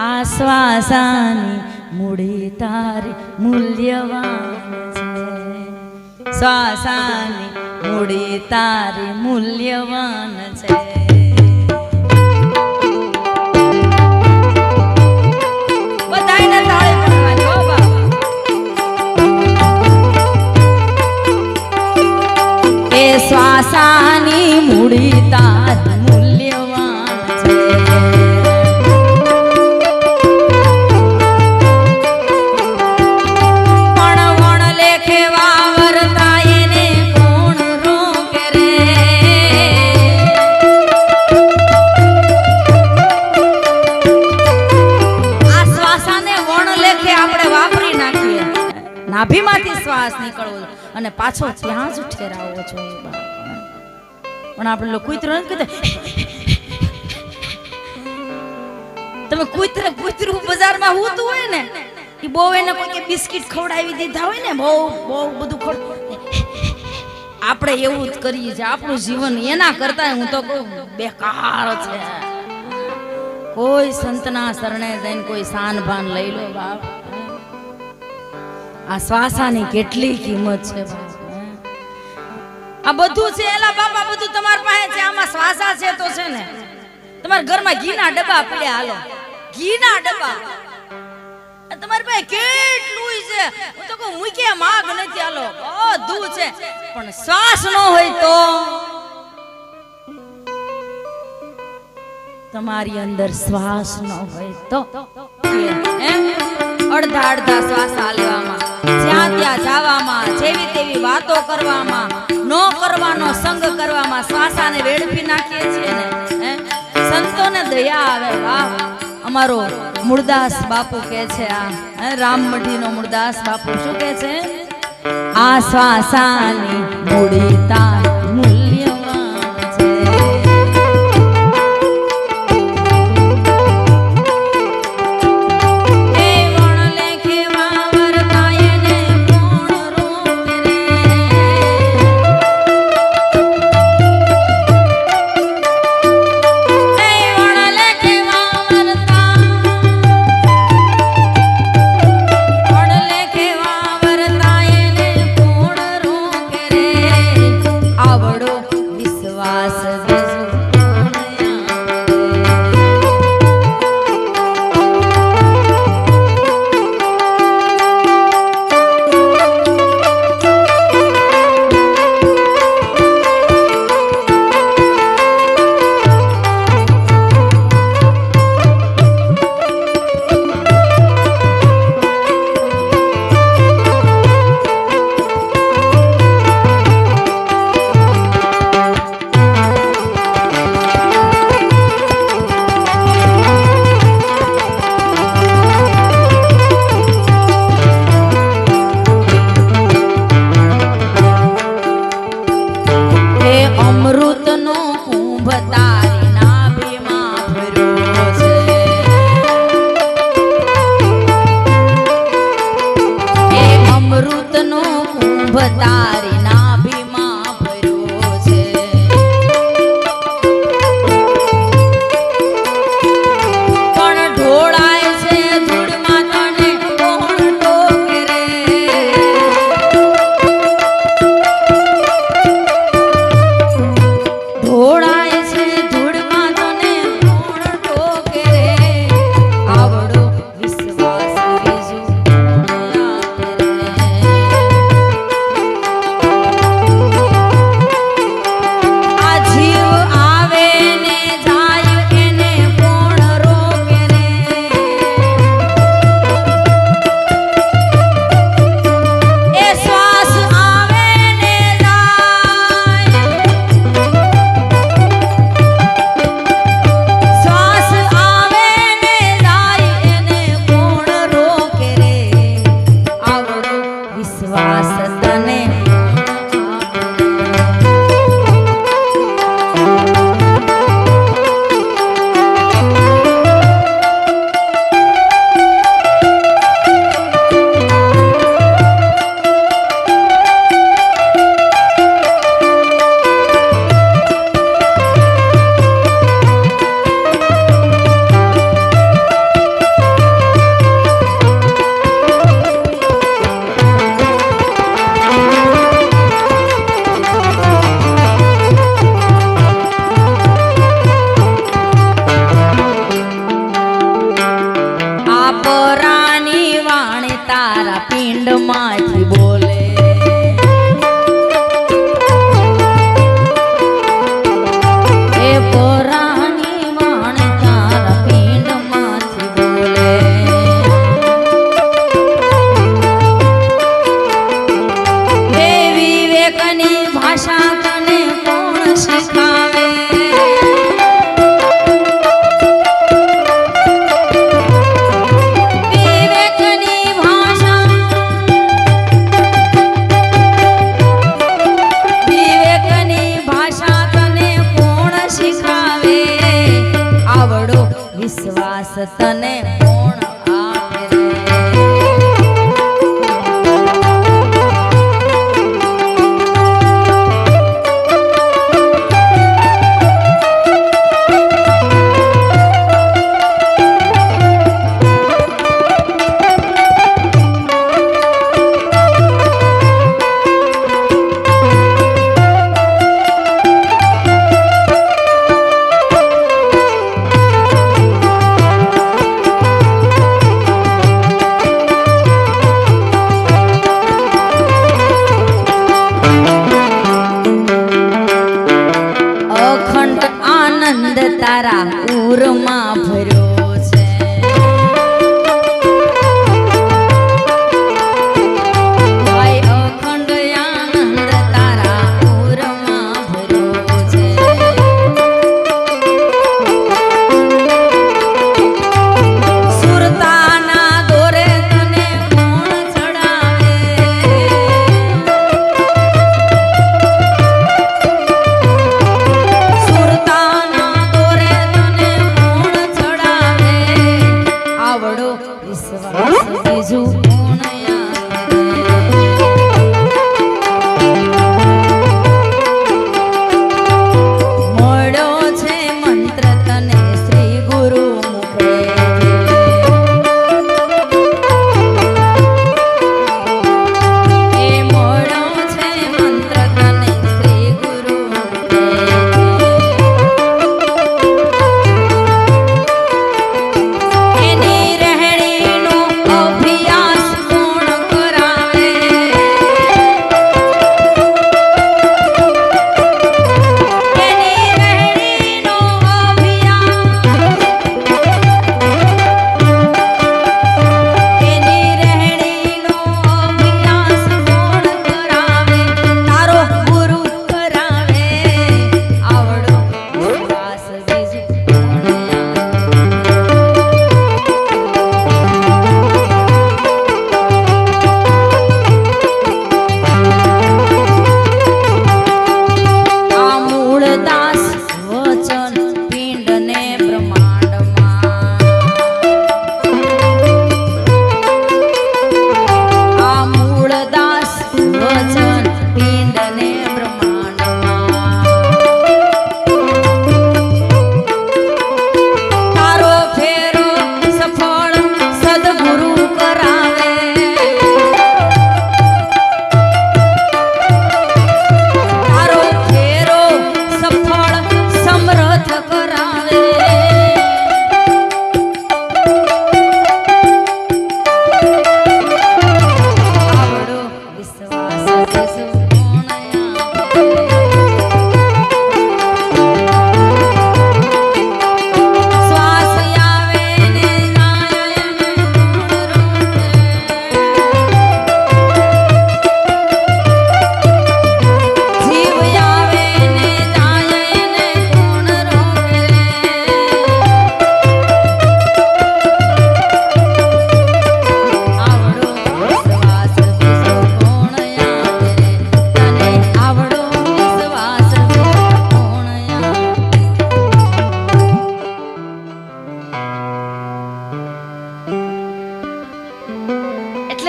આ શ્વાસાની મૂડી તારી મૂલ્યવાન છે, શ્વાસાની મૂડી તારી મૂલ્યવાન છે. બધાયને તાળી પાડવાની હો બાબા. એ શ્વાસાની મૂડી તારી મૂલ્યવાન છે. નાભીમાંથી શ્વાસ નીકળવો અને પાછો ત્યાં જ ઠેરાવવો જોઈએ. પણ આપણે લોકો કૂતરો નથી કહેતા. તમે કૂતરું બજારમાં હોતું હોય ને એ બહુ એને કોઈ બિસ્કિટ ખવડાવી દીધા હોય ને બહુ બધું આપણે એવું જ કરીએ છીએ. આપણું જીવન એના કરતા હું તો કહું બેકાર છે. કોઈ સંતના શરણે જઈને કોઈ શાન ભાન લઈ લો બાપ. આ શ્વાસાની કેટલી કિંમત છે. આ બધું છે એલા બાપા, બધું તમારી પાસે છે. આમાં શ્વાસા છે તો છે ને તમારા ઘરમાં ઘીના ડબ્બા પડ્યા. હાલો ઘીના ડબ્બા તમારી પાસે કેટલું છે. હું તો કહું મૂકે માગ નથી. હાલો બધું છે પણ શ્વાસ ન હોય તો તમારી અંદર શ્વાસ ન હોય તો એમ અડધા શ્વાસ લેવામાં, જ્યાં ત્યાં જવામાં, જેવી તેવી વાતો કરવામાં, ન કરવાનો સંગ કરવામાં શ્વાસાને વેડફી નાખીએ છીએ ને. સંતોને દયા આવે. વાહ, અમારો મૂળદાસ બાપુ કહે છે, આ રામમઢીનો મૂળદાસ બાપુ શું કહે છે? આ શ્વાસાની મૂડી તારી મૂલ્યવાન છે. તને કોણ આપે રે? તારા ઉરમાં ભર્યો છે ભાઈ અખંડ આનંદ તારા ઉરમાં ભર્યો છે સુરતાના દોરે તને કોણ ચડાવે સુરતાના વિશ્વાસ બીજું કોણ મળ્યો છે મંત્ર તને શ્રી ગુરુ મુખે એ મળ્યો છે મંત્ર તને શ્રી ગુરુ મુખે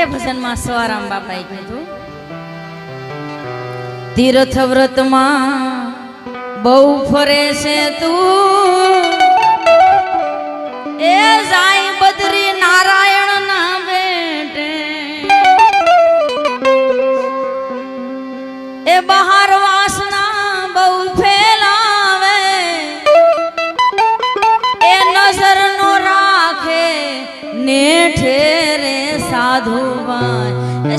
ભજનમાં સવારામ બાપાએ કીધું તીર્થ વ્રતમાં બહુ ફરે છે તું એ જાય બદ્રી નારાયણ ના બેટે એ બહાર વાસના બહુ ફેલાવે એ નજર નો રાખે ને ઠેરે સાધુ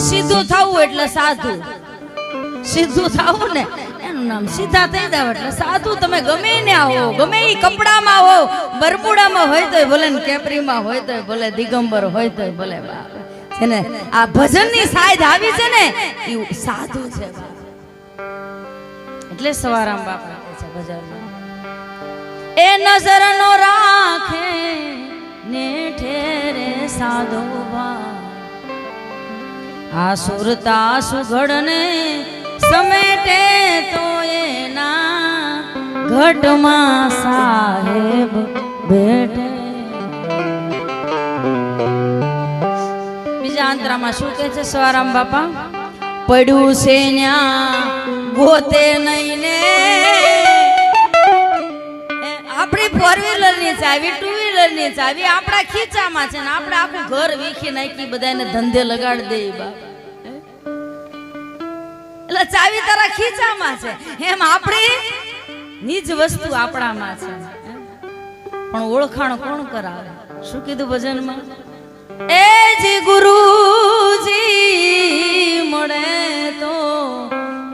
સીધું થવું એટલે સાધુ સીધું થવું ને એનું નામ સીધા થઈ જાવ એટલે સાધુ તમે ગમે ને આવો ગમે એ કપડામાં હો બરમુડામાં હોય તોય ભલે ને કેપરીમાં હોય તોય ભલે દિગંબર હોય તોય ભલે બાપ છે ને આ ભજનની સાઈડ આવી છે ને એ સાધુ છે એટલે સવારામ બાપ રાખે છે ભજનમાં એ નજર નો રાખે ને ઠેરે સાધુ આ સુરતા સુઘડને સમેટે તો એના ઘટમાં સાહેબ બેઠે અંતરામાં શું કહે છે સવારામ બાપા? પડ્યું છે ન્યા ગોતે નહીં ને. આપણી ફોર વ્હીલર ની ચાવી, ટુ વ્હીલર ની ચાવી આપણા ખીચામાં છે ને આપણે આખું ઘર વીખી નાખી, બધાને ધંધે લગાડી દઈએ બાપ. એટલે ચાવી તારા ખીચામાં છે એમ આપણી નિજ વસ્તુ આપણામાં છે, પણ ઓળખાણ કોણ કરાવે? શું કીધું ભજનમાં? એ જી ગુરુજી મળે તો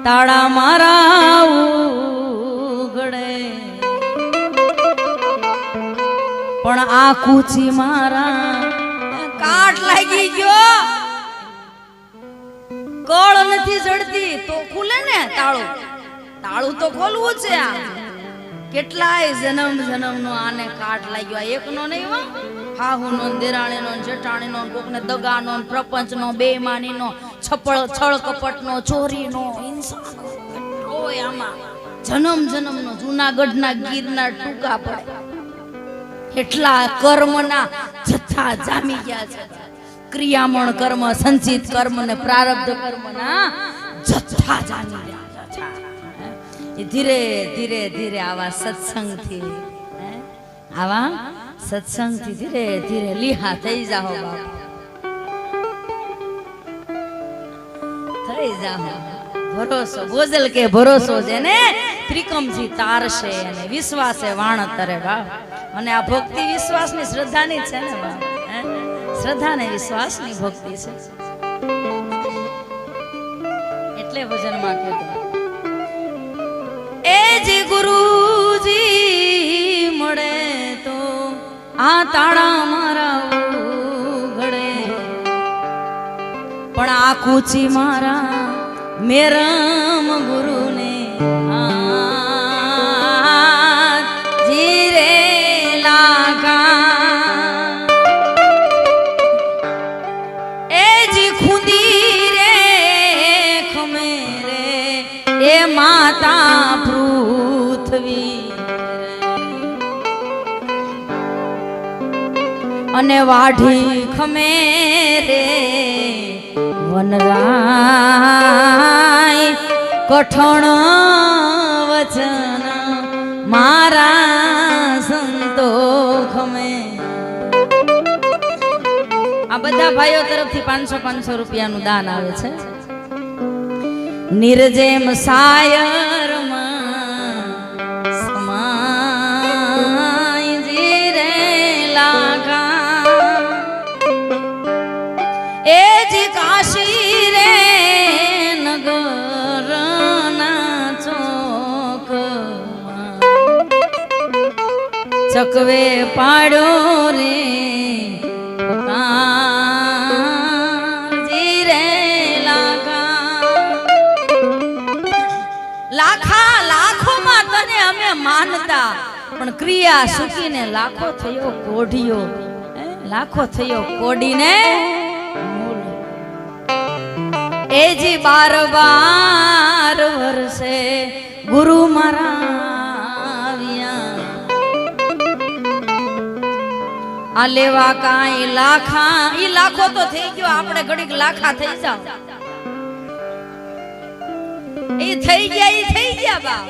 તાળા મારા ઉઘડે, પણ આ કૂચી મારા કાટ લાગી ગયો, કળ નથી જડતી તો ખુલે ને તાળું. તાળું તો ખોલવું છે. આ કેટલાય જન્મનો આને કાટ લાગ્યો, એકનો નહીં હો. હાહુનો, દેરાણીનો, જેઠાણીનો, કોકને દગાનો, પ્રપંચનો, બેઈમાનીનો, છળ કપટનો, ચોરીનો, હિંસાનો, કેટલોય આમાં જન્મનો જૂનાગઢના ગીરના ટૂંકા પડે. એટલા કર્મના જથ્થા જામી ગયા છે. ક્રિયામણ કર્મ, સંચિત કર્મ ને પ્રારબ્ધ કર્મના જથ્થા જામી ગયા છે. ધીરે ધીરે ધીરે આવા સત્સંગથી ધીરે ધીરે લીહા થઈ જાઓ બાપ, થઈ જાઓ. ભરોસો બોજલ કે ભરોસો જેને ત્રિકમજી તારશે અને વિશ્વાસે વાણતરે બાપ. અને આ ભક્તિ વિશ્વાસની શ્રદ્ધાની છે ને બાપ. શ્રદ્ધા ને વિશ્વાસની ભક્તિ છે. એટલે ભજનમાં કીધું એ જે ગુરુજી મળે તો આ તાળા મારા ઉઘડે, પણ આ કૂચી મારા મેરમ ગુરુને જીરે લાગા. એ જી ખુદી રે ખમે રે એ માતા પૃથ્વી, અને વાઢી ખમે રે વનરાય કઠણ વચન મારા સંતો ખમે. આ બધા ભાઈઓ તરફથી 500 રૂપિયાનું દાન આવે છે. નિર્જેમ સાયરમાં સમાય જીરે લાગા, એ જી કાશી રે નગરના ચોકમાં ચકવે પાડ્યો રે જીરે લાગા. લાખોમાં તને અમે માનતા, પણ ક્રિયા સુકીને લાખો થયો કોઢિયો, લાખો થયો કોડીને. એ જી 12 વર્ષે ગુરુ મારા આવ્યા, આ લેવા કાંઈ લાખા. ઈ લાખો તો થઈ ગયો, આપણે ઘડીક લાખા થઈ જાવ. એ થઈ ગયા બા.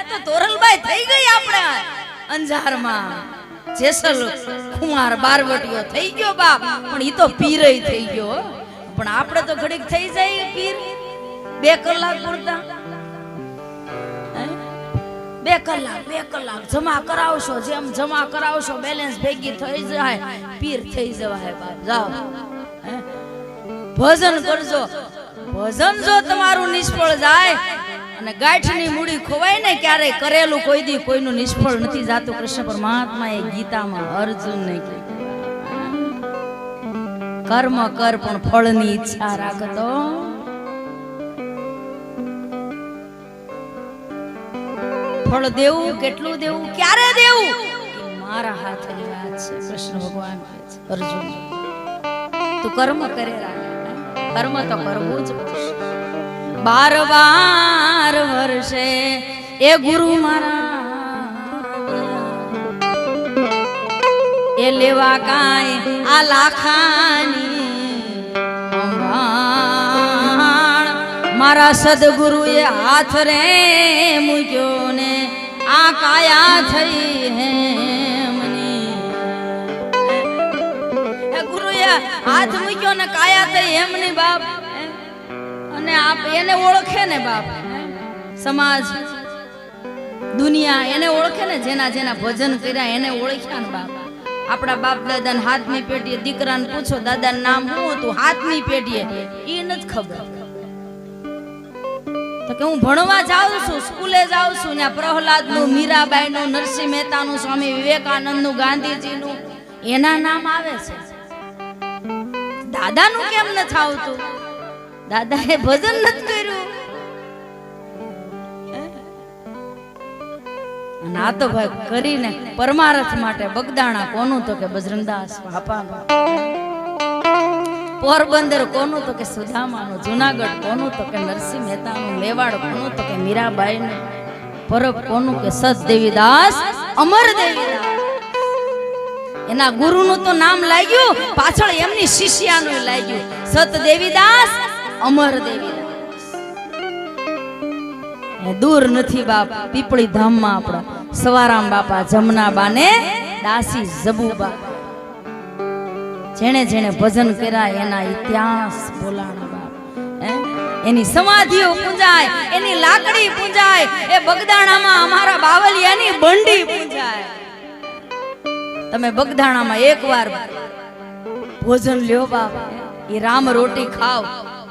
તો તોરલબાઈ થઈ ગઈ આપણે અંજારમાં. જેસલ કુમાર બારવટીયો થઈ ગયો બાપ, પણ ઈ તો પીરય થઈ ગયો. પણ આપણે તો ઘડીક થઈ જાય પીર. 2 કલાક પૂરતા 2 કલાક જમા કરાવશો, જેમ જમા કરાવશો બેલેન્સ ભેગી થઈ જાય, પીર થઈ જવાય બાપ. જાઓ ભજન કરજો. ભજન જો તમારું નિષ્ફળ જાય અને ગાંઠની મૂડી ખોવાય ને ક્યારેય, કરેલું કોઈ દી કોઈનું નિષ્ફળ નથી જાતું. કૃષ્ણ પરમાત્માએ ગીતામાં અર્જુનને કીધું, કર્મ કર પણ ફળની ઈચ્છા રાખતો. ફળ દેવું, કેટલું દેવું, ક્યારે દેવું, મારા હાથની વાત છે. કૃષ્ણ ભગવાન કહે છે અર્જુન, તું કર્મ કરે રાખ. કર્મ તો કરવું જ પડશે. 12 વર્ષે એ ગુરુ મારા એ લેવા કાંઈ આ લાખાની મારા સદગુરુએ હાથ રે મૂક્યો ને આ કાયા થઈ હેમની ગુરુએ હાથ મૂક્યો ને કાયા થઈ હેમની બાપ અને આપ એને ઓળખે ને બાપ સમાજ દુનિયા એને ઓળખે ને જેના જેના ભજન કર્યા એને ઓળખ્યા ને બાપ આપણા બાપ દાદા હાથની પેટીએ દીકરાને પૂછો દાદાનું નામ શું હતું હાથની પેટીએ એ નથી ખબર તો કે હું ભણવા જાઉં છું સ્કૂલે જાઉં છું ને પ્રહલાદ નું મીરાબાઈ નું નરસિંહ મહેતા નું સ્વામી વિવેકાનંદ નું ગાંધીજી નું એના નામ આવે છે દાદા નું કેમ નથી આવતું દાદા એ ભજન નથી કર્યું અને આ તો ભાઈ કરીને પરમાર્થ માટે બગદાણા કોનું તો કે બજરંગદાસ બાપા પોરબંદર કોનું તો કે સુદામાનું જુનાગઢ કોનું તો કે નરસિંહ મહેતાનું લેવાડ કોનું તો કે મીરાબાઈનું પરબ કોનું કે સત દેવીદાસ અમર દેવીદાસ એના ગુરુનું તો નામ લાગ્યું પાછળ એમની શિષ્યાનું લાગ્યું સત દેવીદાસ અમર દેવીદાસ દૂર નથી બાપ પીપળી ધામમાં આપણા સવારામ બાપા જમનાબા ને દાસી જબુબા જેણે જેણે ભજન કર્યા એના ઇતિહાસ બોલાણા બાપ એની સમાધિઓ પૂજાય એની લાકડી પૂજાય એ બગદાણામાં અમારા બાવલિયાની બંડી પૂજાય તમે બગદાણામાં એકવાર ભોજન લ્યો બાપ એ રામ રોટી ખાવ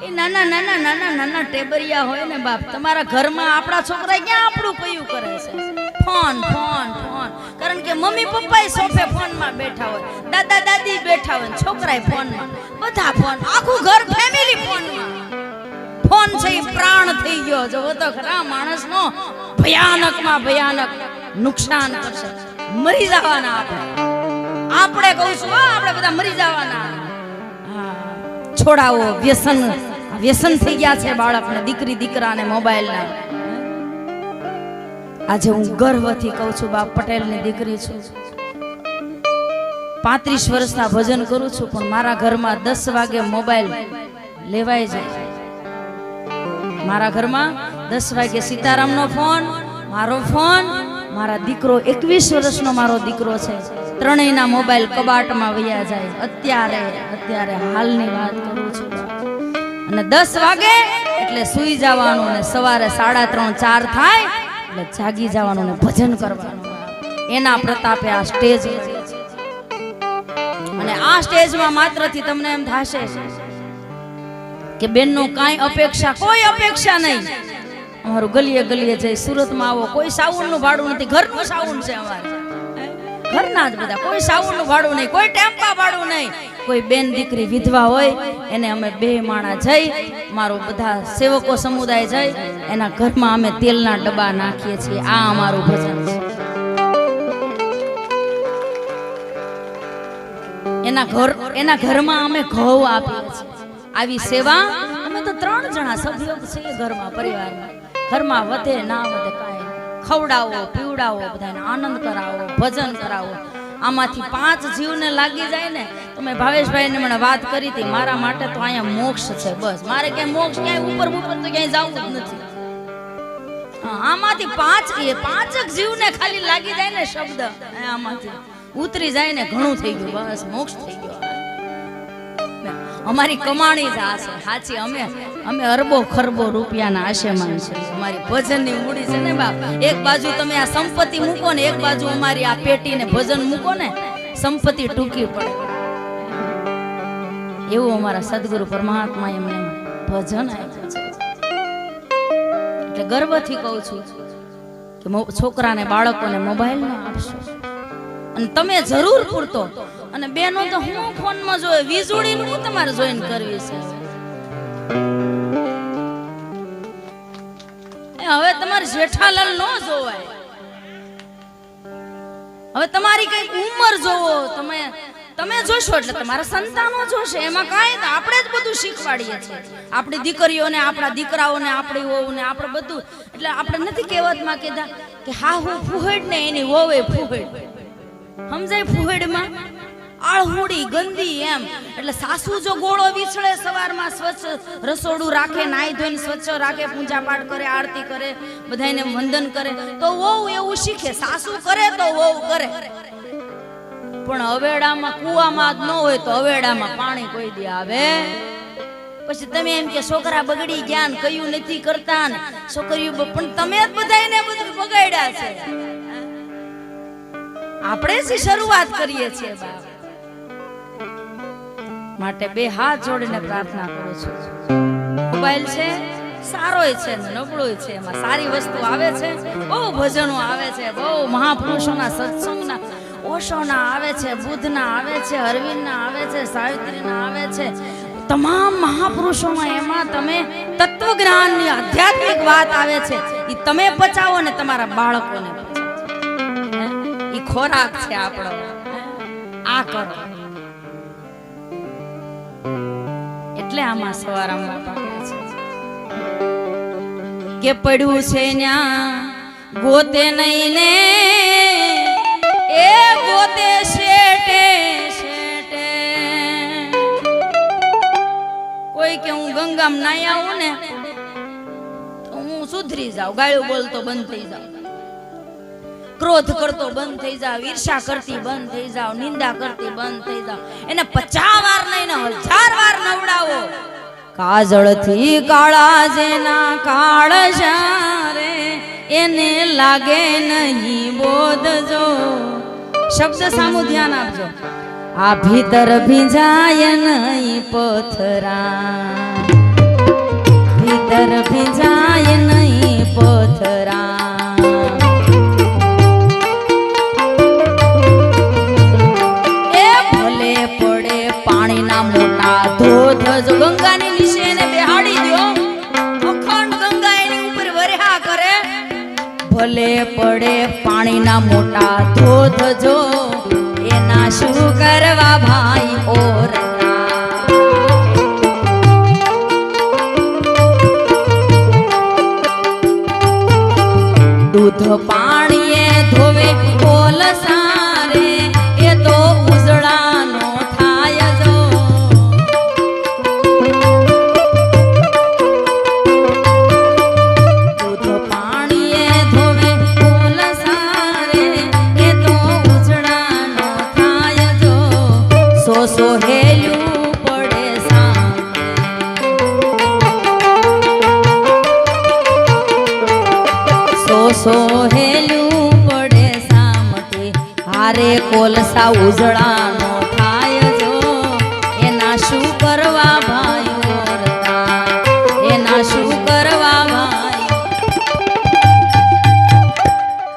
એ નાના નાના નાના નાના ટેબરિયા હોય ને બાપ તમારા ઘરમાં આપણા છોકરા ક્યાં આપણું કયું કરે છે ફોન ફોન ફોન કારણ કે મમ્મી પપ્પા સોફે ફોન માં બેઠા હોય દાદા દાદી બેઠા હોય છોકરા ફોન માં બધા ફોન આખું ઘર ફેમિલી ફોન માં ફોન છે એ પ્રાણ થઈ ગયો જો તો ખરા માણસ નો ભયાનક માં ભયાનક નુકસાન કરશે મરી જવાના આપણે કહું છું આપણે બધા મરી જવાના છોડાવો વ્યસન વ્યસન થઈ ગયા છે બાળકને દીકરી દીકરાને મોબાઈલ ના આજે હું ગર્વથી કહું છું બાપ પટેલની દીકરી છું 35 વર્ષના ભજન કરું છું પણ મારા ઘરમાં 10 વાગે મોબાઈલ લેવાય જાય મારા ઘરમાં 10 વાગે સીતારામનો ફોન મારો ફોન મારા દીકરો 21 વર્ષનો મારો દીકરો છે ત્રણેયના મોબાઈલ કબાટમાં વયા જાય અત્યારે હાલની વાત કરું છું અને 10 વાગે એટલે સૂઈ જવાનું ને સવારે 3:30 4 થાય એટલે જાગી જવાનું ને ભજન કરવાનું એના પ્રતાપે આ સ્ટેજ અને આ સ્ટેજમાં માત્રથી તમને એમ થશે કે બેનનો કાંઈ અપેક્ષા કોઈ અપેક્ષા નહીં અમારું ગલીએ ગલીએ જઈ સુરતમાં આવો કોઈ સાવનનું ભાડું નથી ઘરનું સાવન છે અમારે ઘરના જ બધા કોઈ સાવનનું ભાડું નહીં કોઈ ટેમ્પા ભાડું નહીં કોઈ બેન દીકરી વિધવા હોય એને અમે 2 માણા જઈ મારો બધા સેવકો સમુદાય જઈ એના ઘરમાં અમે તેલના ડબ્બા નાખીએ છીએ આ અમારું ભજન છે એના ઘરમાં અમે ઘઉં આપીએ છીએ આવી સેવા અમે તો 3 જણા સભ્યો છીએ ઘરમાં પરિવારમાં ઘરમાં વધે ના વધે કાંઈ ખવડાવો પીવડાવો બધાને આનંદ કરાવો ભજન કરાવો આમાંથી 5 જીવને લાગી જાય ને તો મેં ભાવેશભાઈને મને વાત કરી હતી મારા માટે તો અહીંયા મોક્ષ છે બસ મારે ક્યાંય મોક્ષ ક્યાંય ઉપર તો ક્યાંય જવું જ નથી આમાંથી 5 જીવને ખાલી લાગી જાય ને શબ્દ આમાંથી ઉતરી જાય ને ઘણું થઈ ગયું બસ મોક્ષ થઈ ગયો અમારી કમાણી જ આ છે સાચી અમે અરબો ખરબો રૂપિયાના આશેમાન છે અમારી ભજનની મૂડી છે ને બાપ એક બાજુ તમે આ સંપત્તિ મૂકો ને એક બાજુ અમારી આ પેટી ને ભજન મૂકો ને સંપત્તિ ટૂંકી પડે એવું અમારા સદગુરુ પરમાત્મા એમને ભજન આપ્યું છે એટલે ગર્વથી કહું છું કે છોકરાને બાળકોને મોબાઈલ ન આપશો અને તમે જરૂર પૂરતો અને બેનો તો હું ફોનમાં જોઈ વીજળી નું તમારે જોઈન કરવી છે હવે તમારે જેઠાલાલ નો જોવાય હવે તમારી કઈ ઉંમર જોવો તમે જોશો એટલે તમારા સંતાનો જોશે એમાં કાંઈ આપણે જ બધું શીખવાડીએ છીએ આપણી દીકરીઓને આપણા દીકરાઓને આપણી વહુને આપણે બધું એટલે આપણે નથી કહેવતમાં કીધા કે હા હું ફૂહડ ને એની વહુએ ફૂહડ સમજાય ફૂહડમાં આળહુડી ગંદી એમ. એટલે સાસુ જો ગોળો વિછળે સવારમાં સ્વચ્છ રસોડું રાખે, નાઈ ધોઈને સ્વચ્છ રાખે, પૂજા પાઠ કરે, આરતી કરે, બધાને વંદન કરે, તો વહુ એવું શીખે. સાસુ કરે તો વહુ કરે. પણ અવેડામાં કુવામાં જ ન હોય તો અવેડામાં પાણી કોઈ દી આવે? પછી તમે એમ કે છોકરા બગડી ગયા ને કયું નથી કરતા ને છોકરીઓ, પણ તમે જ બધાને બધું બગાડ્યા છે. આપણે જ શરૂઆત કરીએ છીએ બાપ. માટે બે હાથ જોડીને પ્રાર્થના કરું છું. મોબાઈલ છે સારોય છે ને નબળોય છે, એમાં સારી વસ્તુ આવે છે, બહુ ભજનો આવે છે, બહુ મહાપુરુષોના સત્સંગના, ઓશોના આવે છે, બુદ્ધના આવે છે, અરવિંદના આવે છે, સાવિત્રીના આવે છે, તમામ મહાપુરુષોમાં. એમાં તમે તત્વજ્ઞાનની આધ્યાત્મિક વાત આવે છે, એ તમે પચાવો ને તમારા બાળકોને પચાવો. એ ખોરાક છે આપણો. આ કરો એટલે આમાં સવારમાં પાકે છે કે પડ્યું છે ન્યા ગોતે નહીં ને એ ગોતે શેટે શેટે. કોઈ કે હું ગંગામાં નાઈ આવું ને તો હું સુધરી જાઉં, ગાળું બોલતો બંધ થઈ જાઉં, ક્રોધ કરતો બંધ થઈ જાવ, ઈર્ષા કરતી બંધ થઈ જાવ, નિંદા કરતી બંધ થઈ જાવ. એને 50 વાર નહીં ને 1000 વાર નવડાવો. કાજળથી કાળા જેના કાળ રે એને લાગે નહીં બોધજો. શબ્દ સામું ધ્યાન આપજો. આ ભીતર ભીંજાય નહીં પથરા, ભીતર ભીંજાય નહીં પથરા. મોટા ધોધ જો ગંગાની નીચે એને બેહાડી દો, અખંડ ગંગા એની ઉપર વરહા કરે. ભલે પડે પાણીના મોટા ધોધ જો એના શું કરવા ભાઈ ઓરતા. દૂધ પાણીએ ધોવે કોલસા રે એ તો ઉજળાનો થાય જો. દૂધ પાણીએ ધોવે કોલસા રે એ તો ઉજળાનો થાય જો. સો હેલ્યું પડે સામે, સો હેલ્યું પડે સામથી. હારે કોલસા ઉજળાનો થાય જો એના શું કરવા ભાઈ ઓરતા, એના શું કરવા ભાઈ.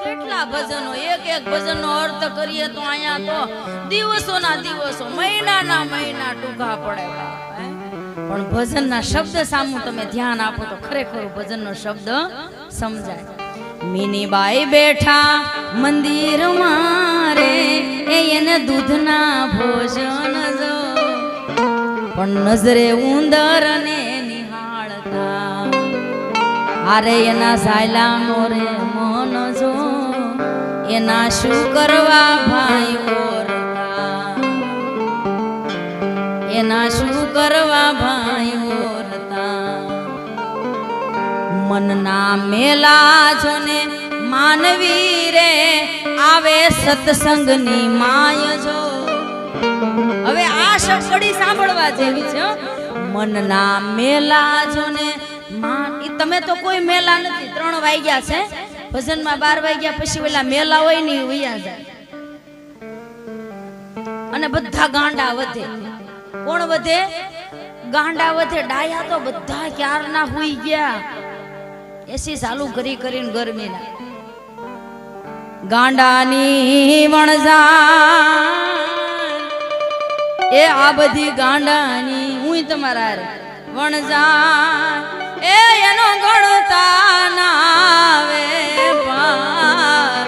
કેટલા ભજનો, એક એક ભજનનો અર્થ કરીએ તો અહીંયા તો દિવસોના દિવસો, મહિનાના મહિના ટૂંકા પડે. પણ ભજનના શબ્દ સામું તમે ધ્યાન આપો તો ખરેખર ભજનનો શબ્દ સમજાય. મીનીબાઈ બેઠા મંદિર મારે એને દૂધના ભોજન જો, પણ નજરે ઉંદર ને નિહાળતા. હારે એના સાયલા મોરે મન જો એના શું કરવા ભાઈ ઓરતા, એના શું કરવા ભાઈ ઓરતા. મનના મેલા જોને માનવી રે આવે સત્સંગની માય જો. હવે આ શબ્દ સાંભળવા જેવી છે. મનના મેલા જોને માન. તમે તો કોઈ મેલા નથી. 3 વાગ્યા છે ભજનમાં, 12 વાગ્યા પછી ઓલા મેલા હોય ને વયા જાય અને બધા ગાંડા વધે. કોણ વધે? ગાંડા વધે. ડાયા તો બધા ક્યારના હુઈ ગયા, એસી ચાલુ કરી કરીને ગરમીના. ગાંડાની વણઝાર એ આ બધી ગાંડાની હું તમારા વણઝાર એ એનો ગણતા નાવે પાર.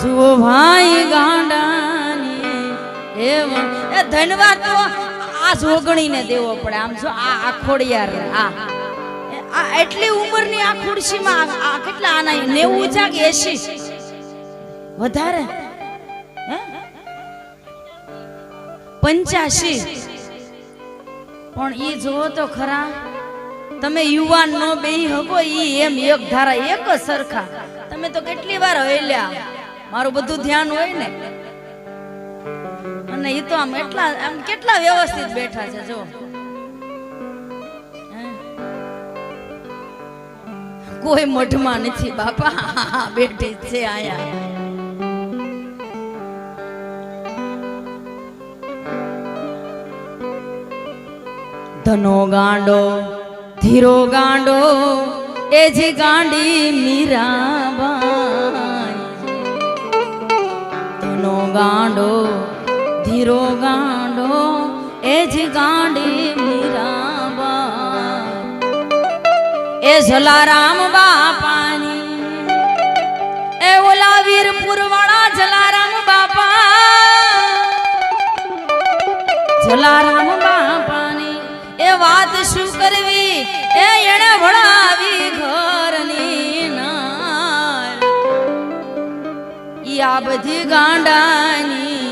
જુઓ ભાઈ ગાંડાની એ ધન્યવાદ તો આ જોગણીને દેવો પડે. આમ જો આ ખોડિયાર આ એટલી ઉંમરની આ ખુરશીમાં આ કેટલા આના 90 છે કે 80 વધારે? 85 પણ ઈ જોવો તો ખરા, તમે યુવાન નો બેહી હકો ઈ એમ એક ધારા એક જ સરખા. તમે તો કેટલી વાર હલ્યા, મારું બધું ધ્યાન હોય ને, અને ઈ તો આમ એટલા આમ કેટલા વ્યવસ્થિત બેઠા છે જો. કોઈ મઢમાં નથી બાપા, બેઠી છે આયા. ધનો ગાંડો ધીરો ગાંડો એ જે ગાંડી મીરાબાઈ. ધનો ગાંડો ધીરો ગાંડો એ જે ગાંડી મીરાબાઈ. એ જલારામ બાપાની એ ઓલા વીરપુર વાળા જલારામ બાપા, જલારામ બાપાની એ વાત શું કરવી, એ એને વળાવી ઘરની નાર. ઈ આ બધી ગાંડાની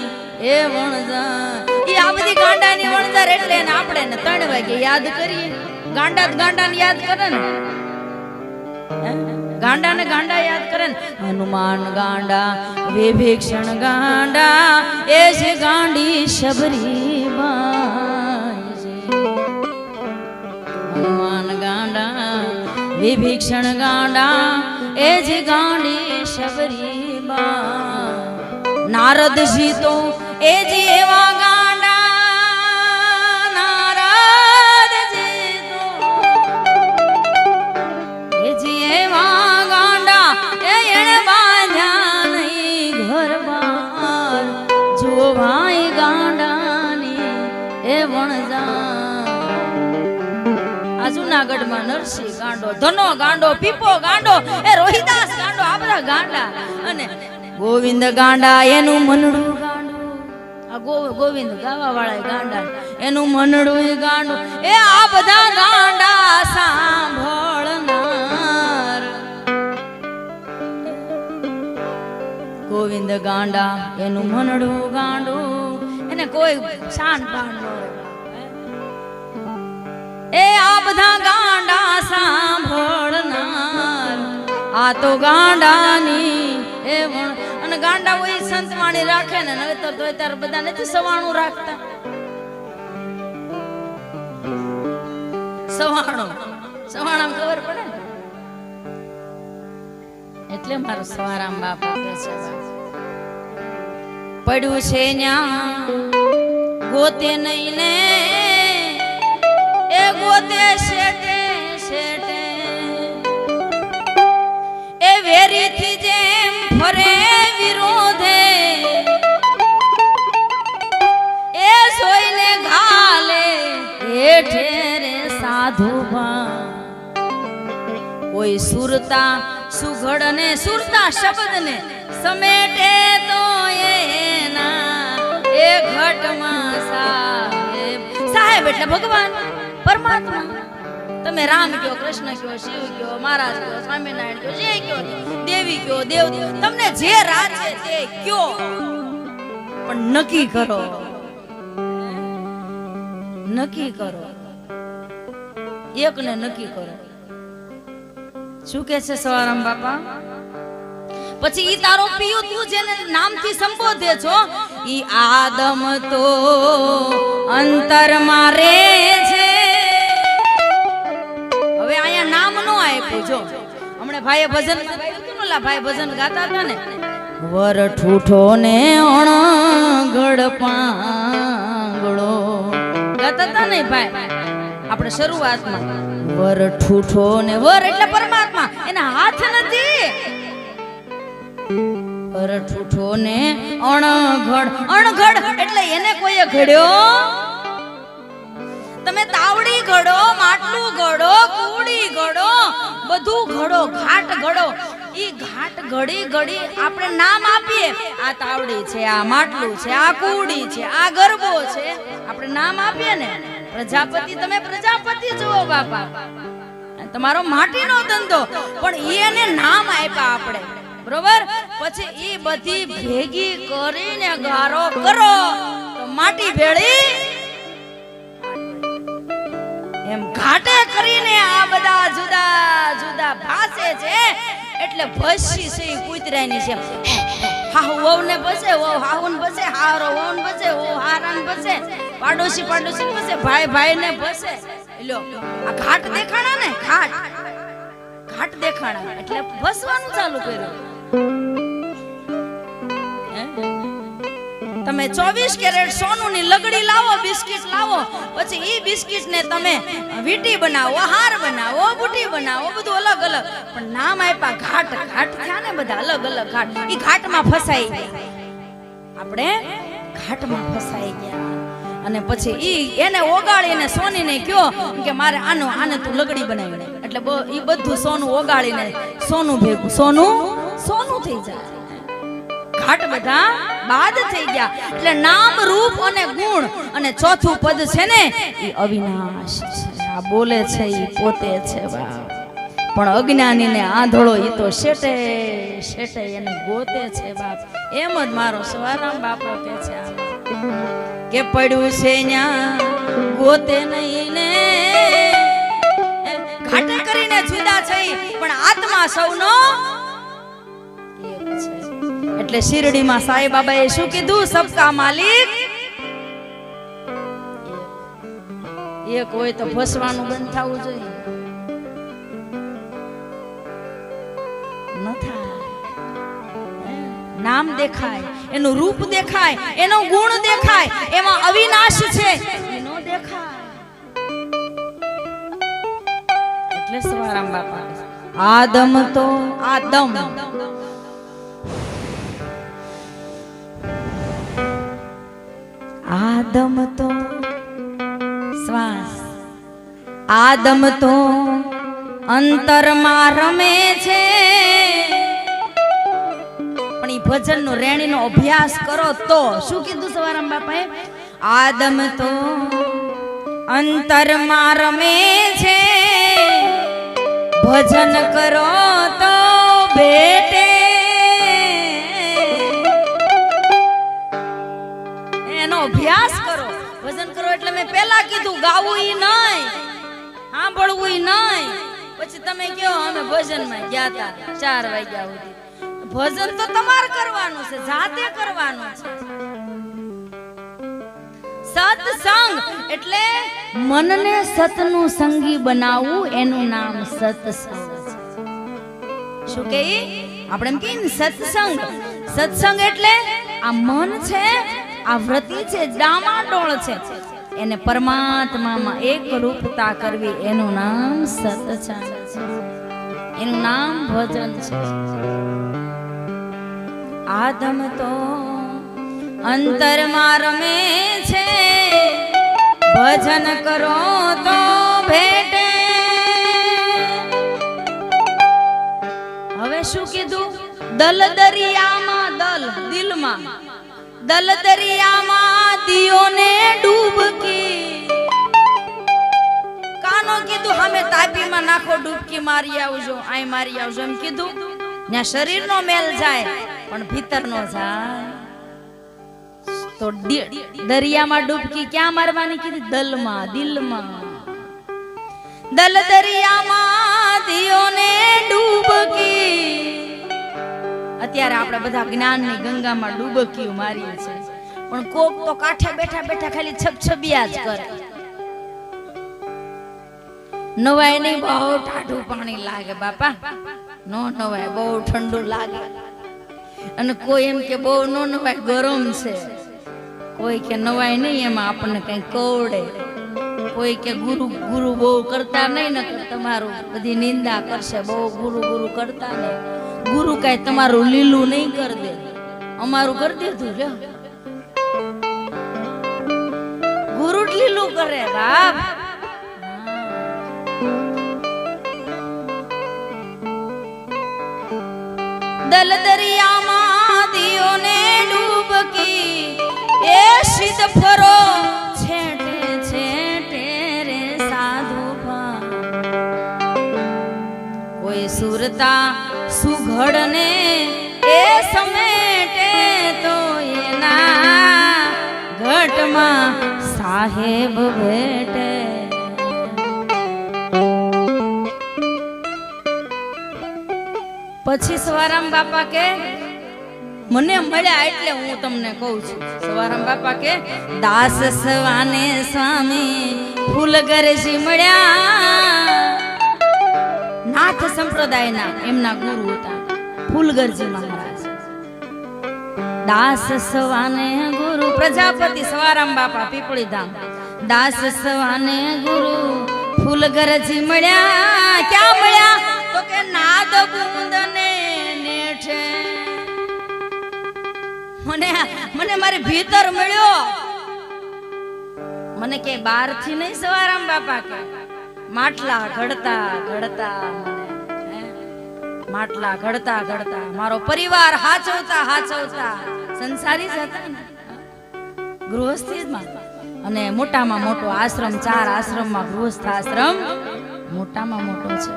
એ વણઝાર, ઈ આ બધી ગાંડાની વણઝાર એટલે ને આપણે ને 3 વાગે યાદ કરીએ. ગાંડા ગાંડાને યાદ કરે ને, ગાંડા ને ગાંડા યાદ કરે ને. હનુમાન ગાંડા, વિભીષણ ગાંડા, એ જે ગાંડી શબરી બાઈ. હનુમાન ગાંડા, વિભીષણ ગાંડા, એ જે ગાંડી શબરી બાઈ. નારદજી તો એ જે એવા ગાંડા, નારદજી તો એ જે એવા ગાંડા, એ એને બાંધ્યા નહીં ઘર બાર. જો ભાઈ ગાંડાની એ વણઝાર. આ જુનાગઢમાં નરસિંહ ગાંડો, ધનો ગાંડો, પીપો ગાંડો, એ રોહિદાસ ગાંડો, આ બધા ગાંડા. અને ગોવિંદ ગાંડા એનું મનડું ગાંડું. આ ગોવિંદ ગાવા વાળા ગાંડા એનું મનડું ગાંડું. એ આ બધા ગાંડા સાંભળનાર. ગોવિંદ ગાંડા એનું મનડું ગાંડું, એને કોઈ શાન પાન ન હોય. એ આ બધા ગાંડા સાંભળનાર. આ તો ગાંડાની એ અને ગાંડા હોય સંતવાણી રાખે ને. હવે તો ત્યારે બધા નથી સવાણું રાખતા. સવાણું સવાણામ ખબર પડે ને, એટલે મારો સવારામ બાપા કે છે પડ્યું છે ન્યા ગોતે નહીં ને, એ ગોતે શેટે શેટે. એ વેરીથી જેમ ફરે વિરોધે, એ સોઈને ઘાલે હેઠે રે સાધુબા. કોઈ સુરતા સુઘડ ને સુરતા શબ્દ ને સમેટે તો એના એ ઘટમાં સાહેબ. સાહેબ એટલે ભગવાન પરમાત્મા. તમે રામ કયો, કૃષ્ણ કયો, શિવ કયો, મહારાજ કયો, સ્વામિનારાયણ કયો, જે કયો, દેવી કયો, દેવ, તમને જે રાજે તે કયો, પણ નક્કી કરો, નક્કી કરો, એકને નક્કી કરો. શું કે છે સવારામ બાપા? પછી ઈ તારો પિયો, તું જેને નામથી સંબોધે છો, ઈ આદમ તો અંતરમાં રે છે. હવે અહીંયા નામ નો આપ્યું. જો હમણે ભાઈએ ભજન ગાયું હતું ને, ભાઈ ભજન ગાતા હતા ને, વર ઠૂઠો ને અણગડ પાંગળો ગાતા હતા ને ભાઈ આપણે શરૂઆતમાં. વર ઠૂઠો ને, વર એટલે પરમાત્મા, એના હાથ નથી. વર ઠૂઠો ને અણઘડ, અણઘડ એટલે એને કોઈએ ઘડ્યો. તમે તાવડી ઘડો, માટલું ઘડો, કુડી ઘડો, બધું ઘડો, ઘાટ ઘડો. ઈ ઘાટ ઘડી ઘડી આપણે નામ આપીએ. આ તાવડી છે, આ માટલું છે, આ કુડી છે, આ ગરબો છે, આપણે નામ આપીએ ને. પ્રજાપતિ, તમે પ્રજાપતિ જુઓ બાપા, તમારો માટીનો ધંધો, પણ એને નામ આપ્યા આપણે, બરોબર. પછી ઈ બધી ભેગી કરીને ગારો કરો તો માટી ભેળી એમ ઘાટે કરીને આ બધા જુદા જુદા ભાસે છે એટલે ભસી છે કૂતરાની છે હાહુ વહુને બસે વહુ હાહુને બસે હારો વહુને બસે વહુ હારાને બસે પાડોશી પાડોશી બસે ભાઈ ભાઈને બસે લ્યો આ ઘાટ દેખાણા ને ઘાટ દેખાણા એટલે બસવાનું ચાલુ કર્યું તમે 24 કેરેટ સોનુની લગડી લાવો બિસ્કિટ લાવો પછી ઈ બિસ્કિટ ને તમે વીટી બનાવો હાર બનાવો બુટી બનાવો બધું અલગ અલગ પણ નામ આપ્યા ઘાટ થયા ને બધા અલગ અલગ ઘાટ ઈ ઘાટમાં ફસાઈ ગયા આપણે ઘાટમાં ફસાઈ ગયા અને પછી ઈ એને ઓગાળીને સોનીને કયો કે મારે આને તું લગડી બનાવી એટલે ઈ બધું સોનું ઓગાળીને સોનું ભેગું સોનું થઈ જાય ઘાટ બધા બાદ થઈ ગયા એટલે નામ રૂપ અને ગુણ અને ચોથું પદ છે ને એ અવિનાશ છે આ બોલે છે એ પોતે છે બાપ પણ અજ્ઞાનીને આંધળો એ તો શેટે એને ગોતે છે બાપ એમ જ મારો સવારામ બાપો કે છે આમ કે પડ્યું છે ન્યા ગોતે નહીં ને ઘાટ કરીને જુદા થઈ પણ આત્મા સૌનો એક છે એટલે શિરડીમાં સાઈ બાબાએ શું કીધું સબકા માલિક એક હોય તો ફસવાનું બંધ થવું જોઈએ ન થાય નામ દેખાય એનું રૂપ દેખાય એનો ગુણ દેખાય એમાં અવિનાશ છે એનો દેખાય એટલે સવારામ બાપા આદમ તો શ્વાસ આદમ તો અંતરમાં રમે છે પણ ઈ ભજનનો રેણીનો અભ્યાસ કરો તો શું કીધું સવારામ બાપાએ આદમ તો અંતરમાં રમે છે ભજન કરો તો બેટે અભ્યાસ કરો ભજન કરો એટલે મેં પહેલા કીધું ગાવું ઈ નહીં સાંભળવું ઈ નહીં પછી તમે કહો અમે ભજનમાં ગયા હતા 4 વાગ્યા સુધી ભજન તો તમારે કરવાનું છે જાતે કરવાનું છે સત્સંગ એટલે મનને સતનું સંગી બનાવવું એનું નામ સત્સંગ છે શું કે આપણે એમ કહીએ ને સત્સંગ એટલે આ મન છે આ વૃત્તિ છે ડામાડોળ છે એને પરમાત્મામાં એક રૂપતા કરવી એનું નામ સત્સંગ છે એનું નામ ભજન છે આદમ તો અંતરમાં રમે છે ભજન કરો તો ભેટે હવે શું કીધું દલ દરિયામાં દિલમાં દલ દરિયામાં દિયોને ડૂબકી કાનો કીધું અમે તાપીમાં નાખો ડૂબકી મારી આવજો આય મારી આવજો એમ કીધું ત્યાં શરીરનો મેલ જાય પણ ભીતરનો જાય તો દરિયામાં ડૂબકી ક્યાં મારવાની કીધી દિલમાં દલ દરિયામાં દિયોને ડૂબકી અત્યારે આપણે બધા જ્ઞાનની ગંગામાં ડૂબકીઓ મારીએ છીએ પણ કોક તો કાંઠે બેઠા બેઠા ખાલી છબછબિયા જ કરે નવાય નહીં બહુ ટાઢું પાણી લાગે બાપા નો નવાય બહુ ઠંડુ લાગે અને કોઈ એમ કે બહુ નો નવાય ગરમ છે કોઈ કે નવાય નહીં એમાં આપણને કઈ કવડે કોઈ કે ગુરુ બહુ કરતા નહીં ને તમારું બધી નિંદા કરશે બહુ ગુરુ કરતા નહીં ગુરુ કઈ તમારું લીલું નહીં કરી દે અમારું કરી દીધું લ્યો ગુરુ લીલું કરે બાપ દલ દરિયામાં દિયોને ડૂબકી એ સિદ્ધ ફરો છેટે છેટે રે સાધુ કોઈ સુરતા સુઘડને એ સમેટે તો એના ઘટ ઘરમાં સાહેબ ભેટે. પછી સવારામ બાપા કે મને મળ્યા એટલે હું તમને કહું છું. સવારામ બાપા કે દાસ સવાને સ્વામી ફૂલગરજી મળ્યા. નાથ સંપ્રદાયના એમના ગુરુ હતા ફૂલગરજી મહારાજ. દાસ સવાને ગુરુ પ્રજાપતિ સવારામ બાપા પીપળી ધામ. દાસ સવાને ગુરુ ફૂલગરજી મળ્યા. ક્યાં મળ્યા તો કે નાદ ગુંદને નેઠે. મને મારી ભીતર મળ્યો. મને કે બહાર થી નહીં સવારામ બાપા કે માટલા ઘડતા ઘડતા માટલા ઘડતા ઘડતા મારો પરિવાર હાચવતા હાચવતા સંસારી જ હતા ને ગૃહસ્થીમાં. અને મોટામાં મોટો આશ્રમ 4 આશ્રમમાં ગૃહસ્થ આશ્રમ મોટામાં મોટો છે.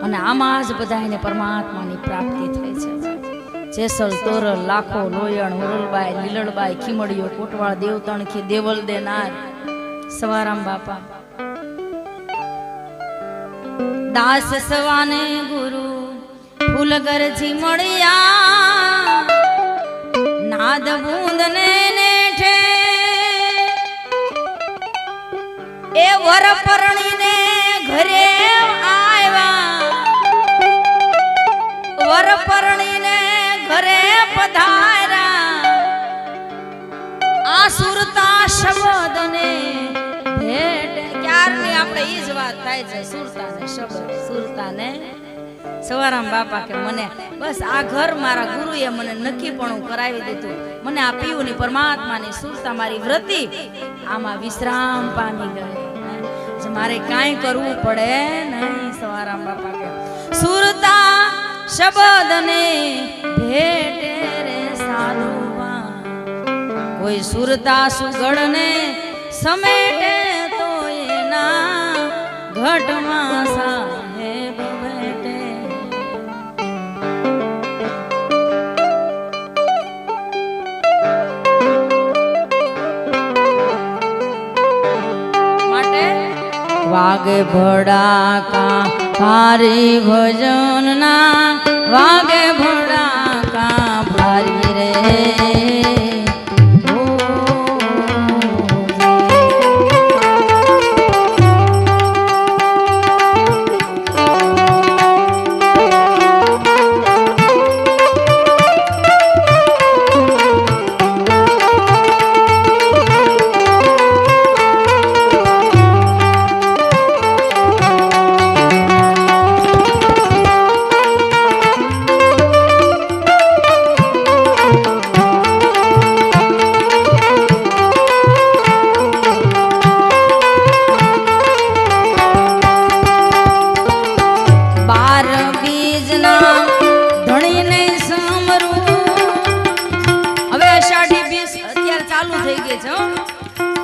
અને આમાં જ બધાને પરમાત્માની પ્રાપ્તિ થઈ છે. જેસલ તોરલ લાખો લોયણ હોરલબાઈ લીલડબાઈ ખીમડીઓ કોટવાળ દેવતણખી દેવલ દેનાર સવારામ બાપા. દાસ સવાને ગુરુ ફૂલગરજી મળ્યા. નાદ બૂંદને નેઠે એ વર પરણીને ઘરે આવ્યા. વર પરણીને ઘરે પધાર્યા. આ સુરતા શબ્દને ભેટ. ક્યારની આપણે ઈ જ વાત થાય છે સુરતા ને શબ્દ સુરતા ને. સવારામ બાપા કે મને બસ આ ઘર મારા ગુરુએ મને નક્કીપણું કરાવી દીધું. મને આ પીયુની પરમાત્માની સુરતા મારી વ્રતિ આમાં વિશ્રામ પામી ગઈ. મારે કાંઈ કરવું પડે નહીં. સવારામ બાપા કે સુરતા શબ્દને ભેટે રે સાધુવા. કોઈ સુરતા સુગડને સમેટે તો એના ઘટમાં સાહેબ ભેટે. માટે વાગે ભડાકા ભારી ભજનના. વાગે ભડાકા ભારી રે.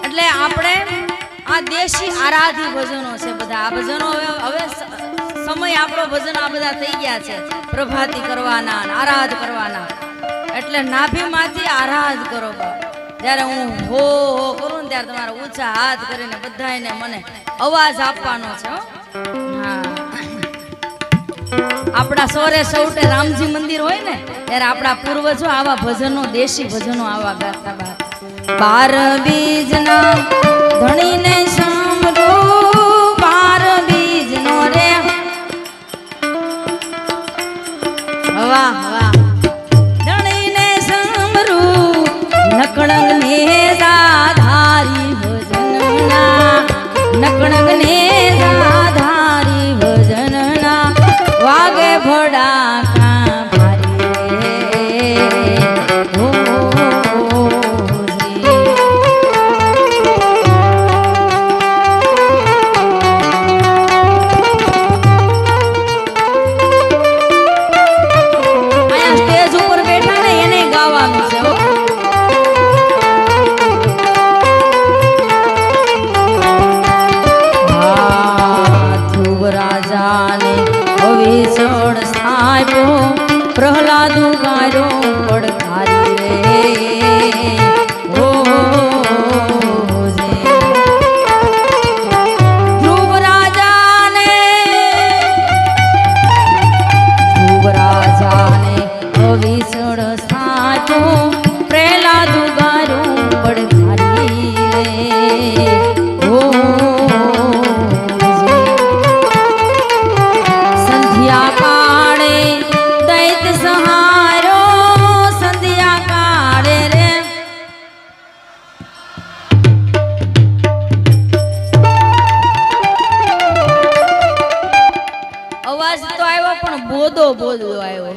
એટલે આપણે આ દેશી આરાધી ભજનો છે બધા. આ ભજનો હવે સમય આપણો ભજન આ બધા થઈ ગયા છે. પ્રભાતી કરવાના આરાધ કરવાના. એટલે નાભીમાંથી આરાધ કરો. જ્યારે હું હો હો કરું ને ત્યારે તમારે ઊંચા હાથ કરીને બધાને મને અવાજ આપવાનો છે. હા, આપણા સોરે સૌટે રામજી મંદિર હોય ને ત્યારે આપણા પૂર્વજો આવા ભજનો દેશી ભજનો આવા ગાતા. બાર બીજના ધણીને સાંભળું. બાર બીજનો રે વાહ વાહ. ધણીને સાંભળું નકળંગ ને સાધારી ભજનના. નકળંગ ને સાધારી ભજનના. વાગે ભડાકા ભારી રે. બોધો આવ્યો,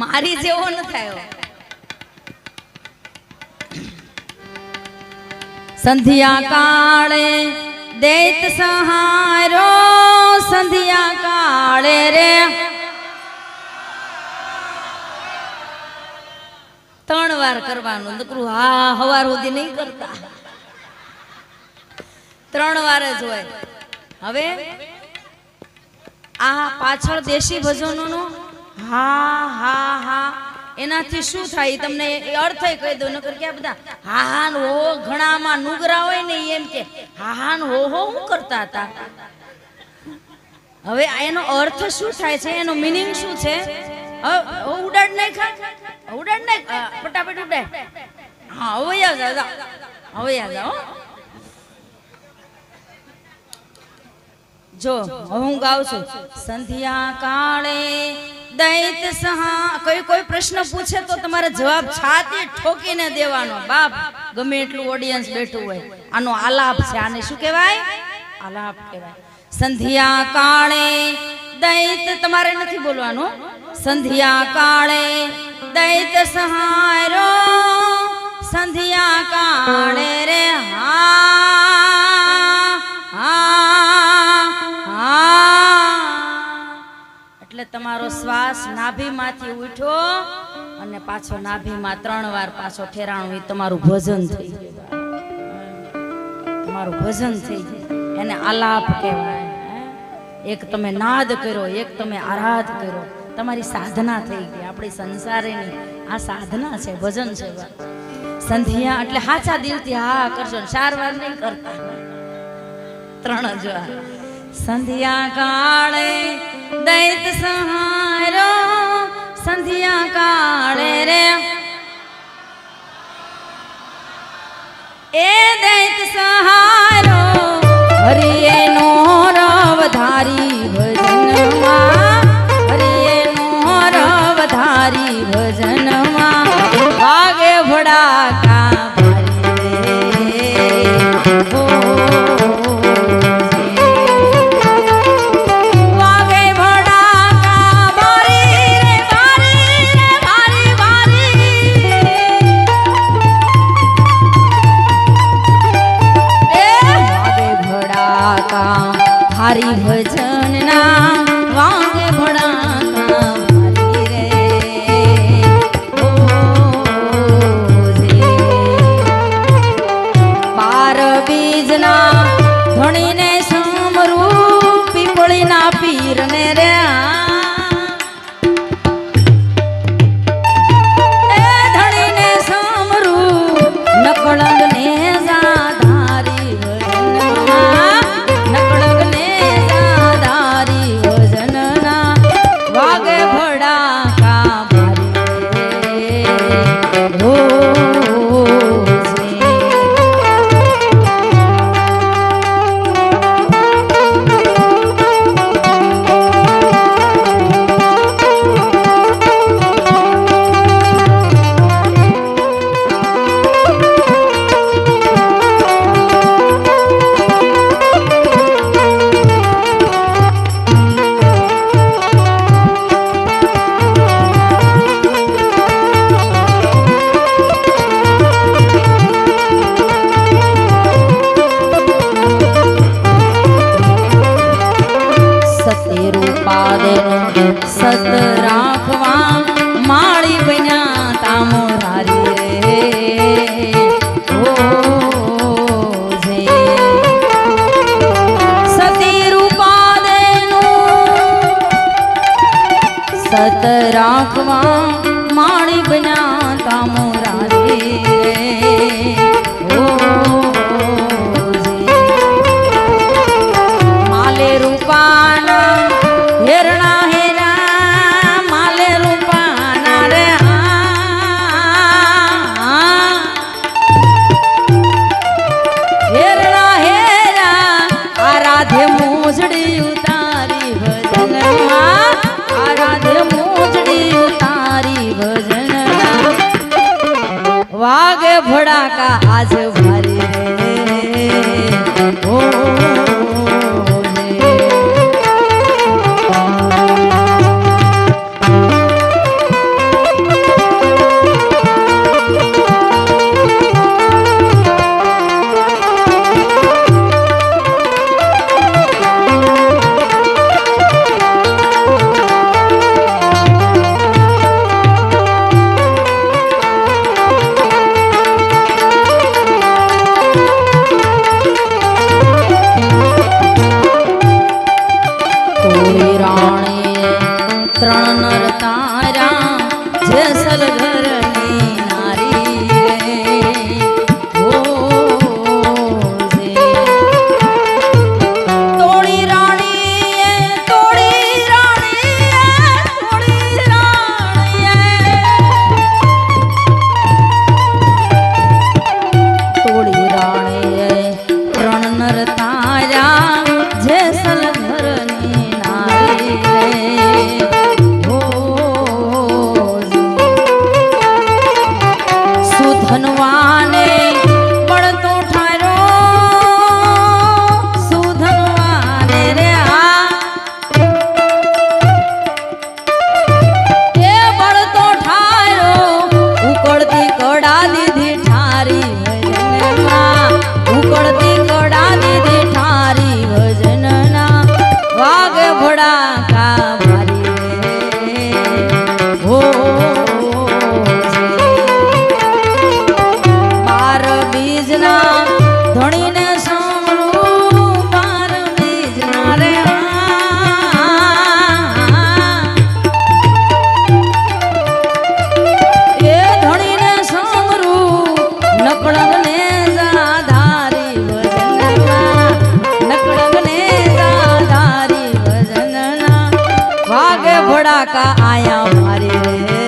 મારી જેવો ન થયો. સંધ્યા કાળે દૈત સહારો, સંધ્યા કાળે રે 3 વાર કરવાનું. નકરું હા હવાર સુધી નહીં કરતા, 3 વાર જ હોય. હવે આ પાછળ દેશી ભજનોનો હા હા હા એનાથી શું થાય તમને અર્થ કહી દઉં. નકર ક્યાં બધા હા હા હો ઘણામાં નુગરા હોય ને એમ કે હા હા હો હું કરતા હતા. હવે એનો અર્થ શું થાય છે, એનો મીનિંગ શું છે? ઉડાડ નહીં ખા, ઉડાડ નહીં, ફટાફટ ઉડાડ. હા હવે યાદ હવે યાદ આવો. જો હું ગાઉં છું. સંધ્યા કાળે દૈત સહા. કોઈ પ્રશ્ન પૂછે તો તમારે જવાબ છાતી ઠોકીને દેવાનો. બાપ ગમે એટલું ઓડિયન્સ બેઠું હોય, આનો આલાપ છે. આને શું કહેવાય? આલાપ કહેવાય. સંધ્યા કાળે દૈત, તમારે નથી બોલવાનું. સંધ્યા કાળે દૈત સહારો, સંધ્યા કાળે રે હા હા. એટલે તમારો શ્વાસ નાભીમાંથી ઉઠો અને પાછો નાભીમાં 3 વાર પાછો ઠેરાણું. એ તમારું ભજન થઈ ગયું, તમારું ભજન થઈ જાય. એને આલાપ કહેવાય. એક તમે નાદ કર્યો, એક તમે આરાધ કર્યો, તમારી સાધના થઈ ગઈ. આપણી સંસારેની આ સાધના છે, ભજન છે. સંધ્યા એટલે હાચા દિલથી હા કરજો, 4 વાર નહીં કરતા, 3 જ વાર. સંધ્યા કાળે દૈત સહારો, સંધ્યા કાળે રે એ દૈત સહારો, હરિએ નો રવ ધારી ભજનમાં, હરિએ નો રવ ધારી ભજનમાં, વાગે ભડાકા હારી ભજન ના વાગે ભડાકા ભારી રે. 12 બીજના ધણીને સમરૂ, પીપળીના પીરને રે ધણીને સમરૂ, નકળંગ ને ધારી ભજનમાં, નકળંગ ને વાગે ભડાકા ભારી રે સત રાખવા માળી બન્યા તામોરારી રે હો જે સતી રૂપા દેનું સત રાખવા માળી બન્યા તામોરારી રે હો જે માલે રૂપાના હેરણા મોજડી ઉતારી ભજનમાં, આરાધે મોજડી ઉતારી ભજનમાં, વાગે ભડાકા આજ ભારી રે ઓ ભડાકા આયા મારે રે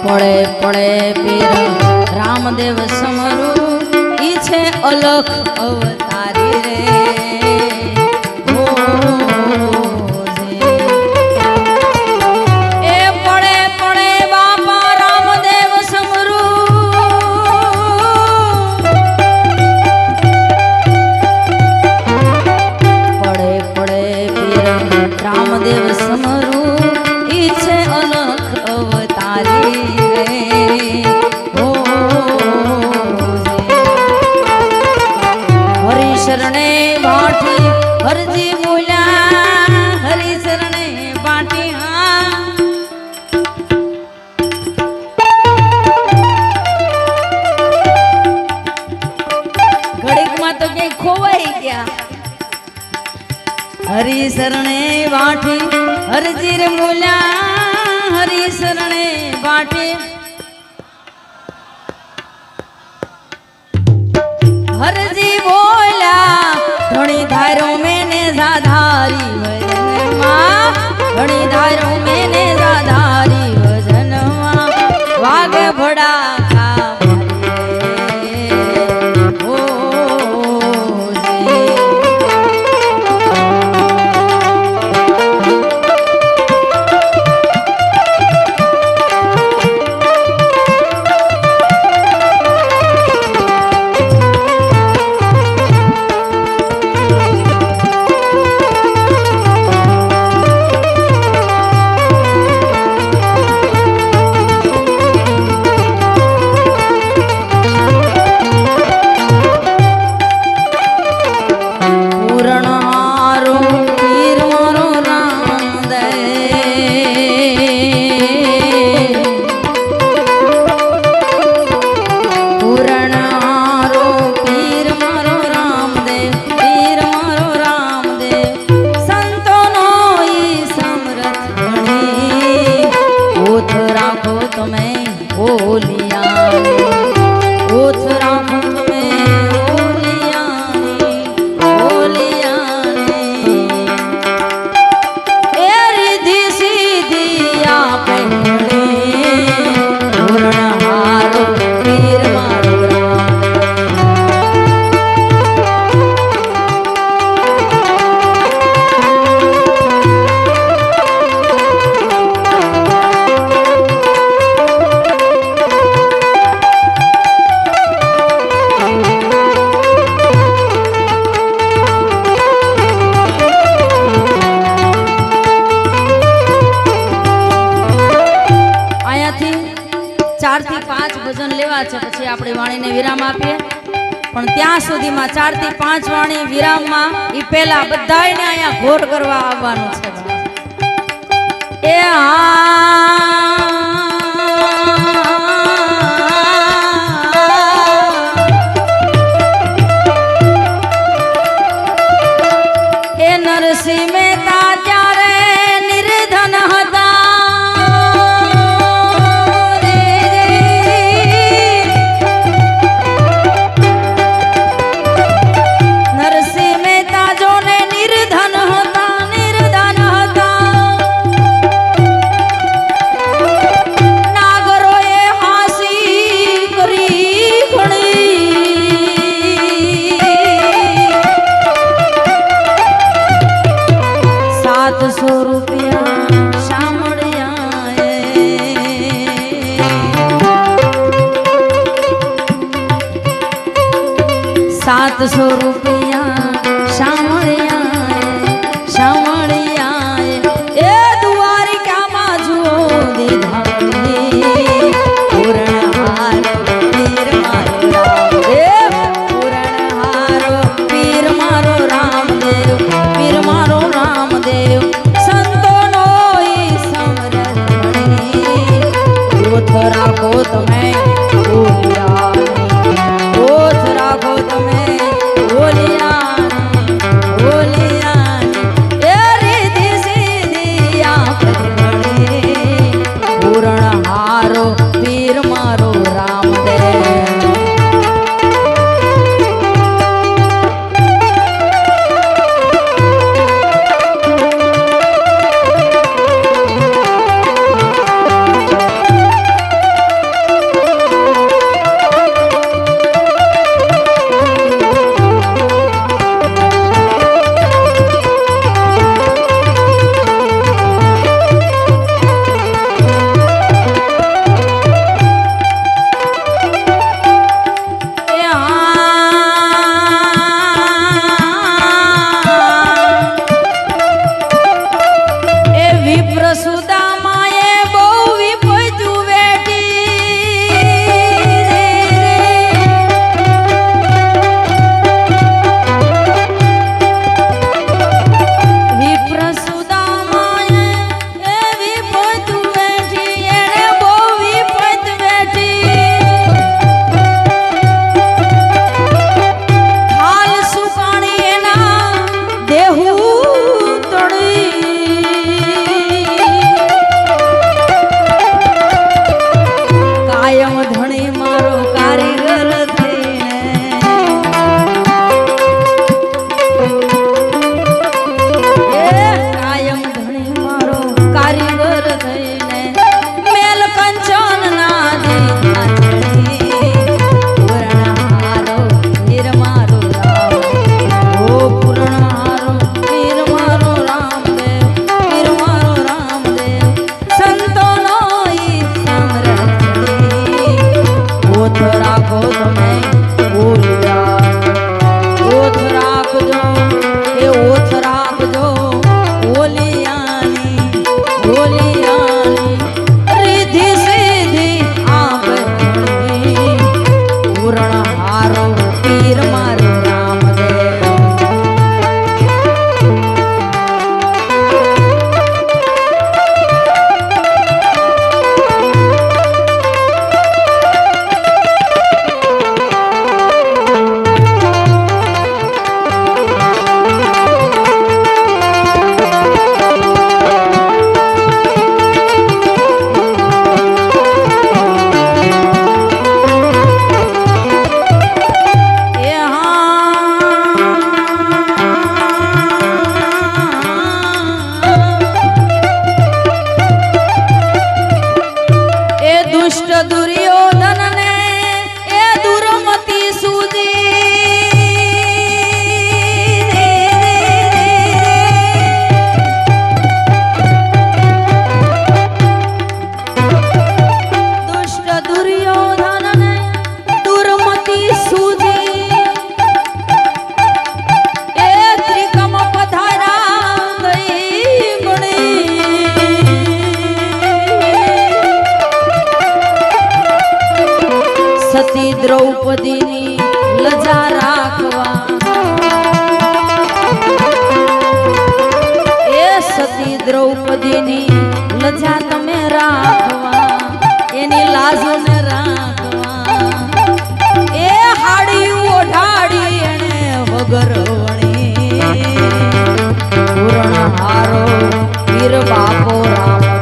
પડે પડે પીર રામદેવ સમરું ઈ છે અલખ અવતારી રે હો એ પડે પડે બાપા રામદેવ સમરું પડે પડે પીર રામદેવ સમરું ઈ છે અલખ અવતારી શરણે બાટી હરજી બોલ્યા હરી શરણે બાટી હા ઘડીકમાં તો ક્યાંય ખોવાઈ ગયા હરી શરણે બાટી હરજી રે બોલ્યા હરી શરણે બાટી હરજી બોલ્યા ધણી ધારો મેને સાધારી વજનમાં ધણી ધારો મેને સાધારી વજનમાં વાગે ભડાકા ઓ ભજન લેવા છે પછી આપણી વાણીને વિરામ આપીએ પણ ત્યાં સુધીમાં 4 થી 5 વાણી વિરામમાં ઈ પહેલા બધાયને અહીંયા ઘોર કરવા આવવાનું છે એ એ નરસિંહ મહેતા ત્યારે નિર્ધન હતા ₹700 દુર્યોધન ને એ દુર્મતી સૂજી દુષ્ટ દુર્યોધન ને દુર્મતી સૂજી એ ત્રિકમ પધારા ગઈ સતી દ્રૌપદીની લજા રાખવા એ સતી દ્રૌપદીની લજા તમે રાખવા એની લાજોને રાખવા એ હાડિયું ઓઢાડી એને વગર વણી પૂર્ણ હારો વીર બાપો રામ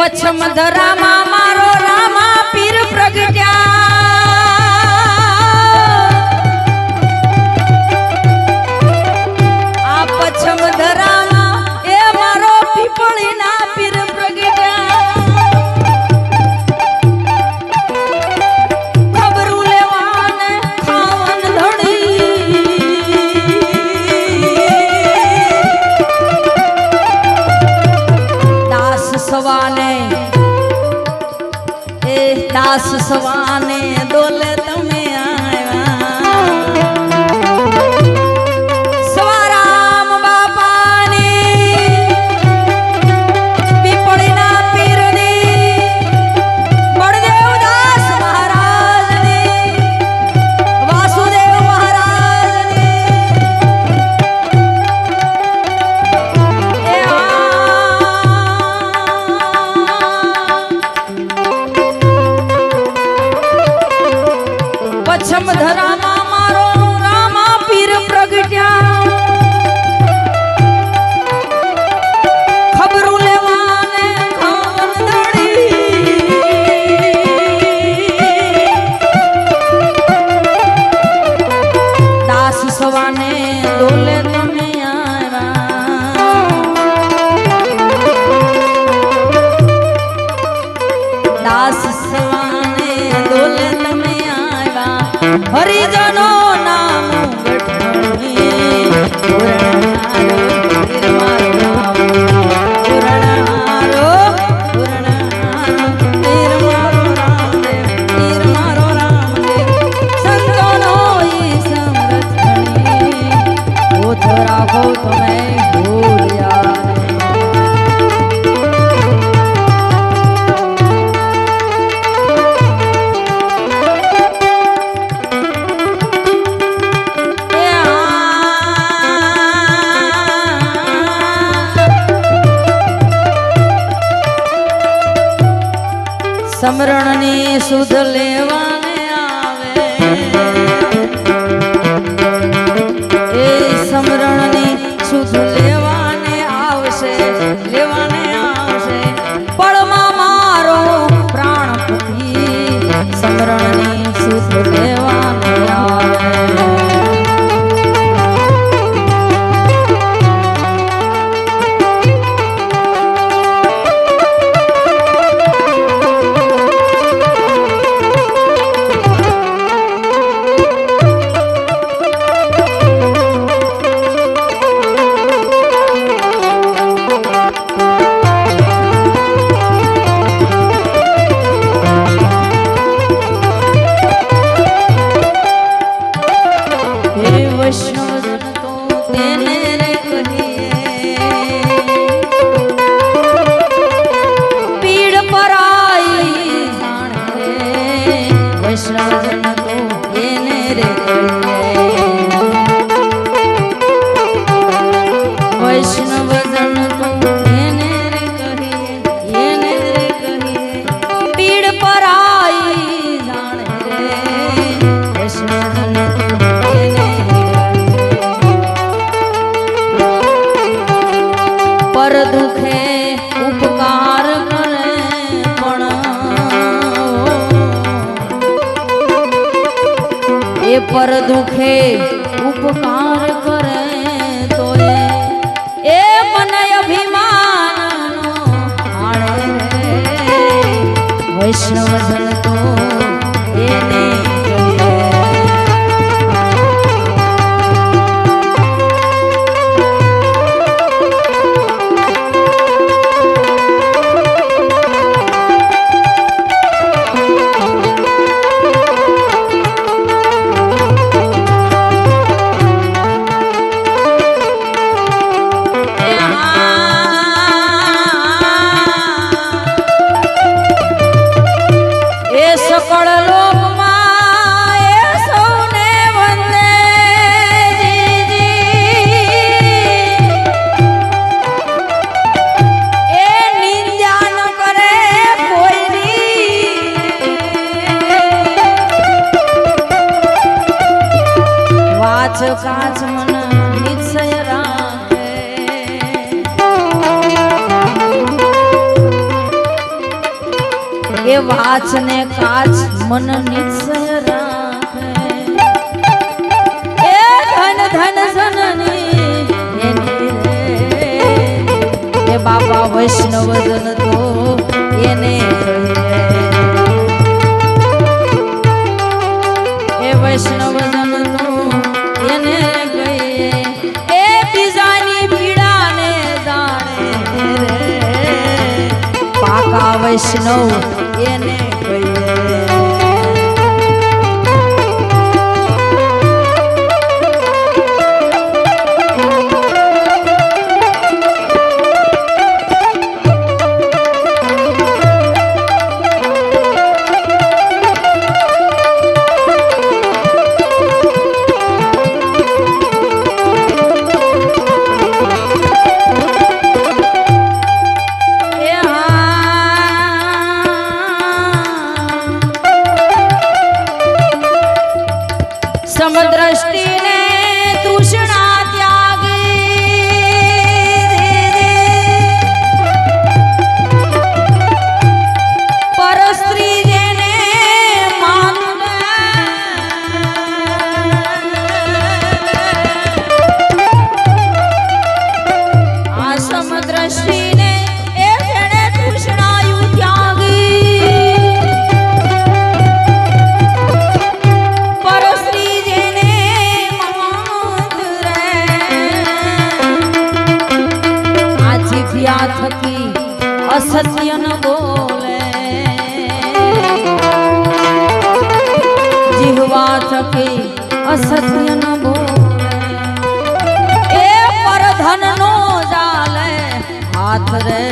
પછમ ધરામાં મારો રામા પીર પ્રગટ્યા આ પછમ ધરામાં એ મારો પીપળીના પીર પ્રગટ્યા ખબરું લેવાને ખાવન ધણી દાસ સવાને દાસ સવાને દોલે તમે આવ્યા સવારામ બાપાની પીપળીના પીરની બળદેવ દાસ મહારાજની વાસુદેવ મહારાજની પછમ ધરામાં મારો રામા પીર પ્રગટ્યા ખબરું લેવાને ખાવન ધણી દાસ સવાને દોલે તમે આવ્યા દાસ સવાને દોલે તમે હરિજનો નામ રાખો તમે ભૂલ્યા સમરણની સુધ લેવાને આવે એ સમરણની સુધ લેવાને આવશે પળમાં મારો પ્રાણ પતી સમરણની સુધ લેવાને આવે વૈષ્ણવજન તો એને રે કહીએ પીડ પરાઈ જાણે રે વૈષ્ણવજન તો એને પર દુખે ઉપકાર કરે પણ એ પર દુખે ઉપકાર કરે તો એ મને અભિમાનનો હાણે રે વૈષ્ણવજન તો એને સકળ લોકમાં એ સૌને વંદે એ નિંદ્યા ન કરે કોઈની વાચ કાચ મન નિશ્ચય રાખે એ વાચ ને કાચ મન નિશ્ચય રાખે એ ધન ધન જનની એની રે એ બાપા વૈષ્ણવજન તો એને એ વૈષ્ણવજન તો એને કહીએ એ બીજાની પીડાને જાણે રે પાકા વૈષ્ણવ એને કહીએ સમદ્રષ્ટિને તૃષ્ણા ત્યાગી પરસ્ત્રી જેને માન આ સમદ્રષ્ટિને એ જેને તૃષ્ણાયુ ત્યાગી થકી અસત્ય ન બોલે જીહવા થકી અસત્ય ન બોલે એ પરધન નો જાલે હાથ રે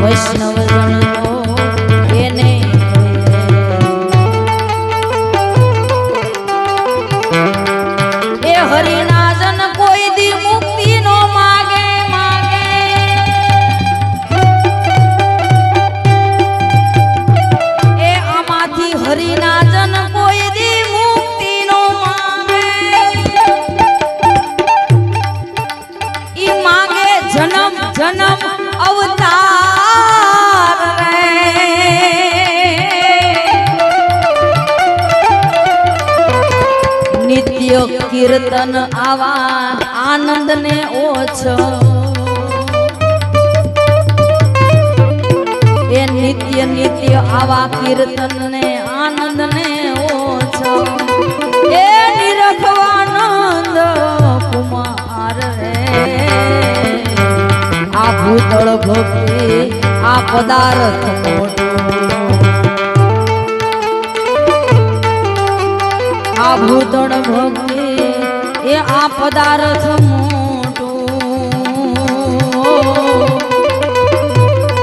વૈષ્ણવજન તો એને એ હરિના જન કોઈ દી મુક્તિ નો માગે હરિના જન કોઈ દી મુક્તિ નો માંગે ઈ માંગે જન્મ જન્મ અવતાર રે નિત્ય કીર્તન આવા આનંદ ને ઓછો એ નિત્ય નિત્ય આવા કીર્તન ને આનંદ ને ઓછો એ નિરખવાનંદ કુમાર રે આ ભૂતળ ભક્તિ આ પદાર્થ મોટો આ ભૂતળ ભક્તિ એ આ પદાર્થ મોટો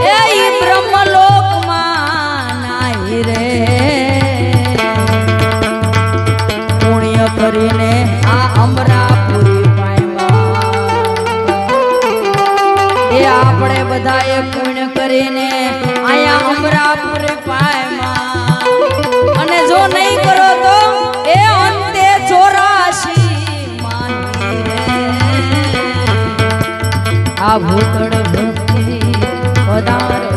એ બ્રહ્મલોકમાં નાહી રે પુણ્ય કરીને આ અમરાપુરી પામ્યા એ આપણે બધાએ પુણ્ય કરીને આયા અમરાપુર પાયમાં અને જો નહીં કરો તો એ અંતે 84 માની આ ભૂતળ ભક્તિ પધારો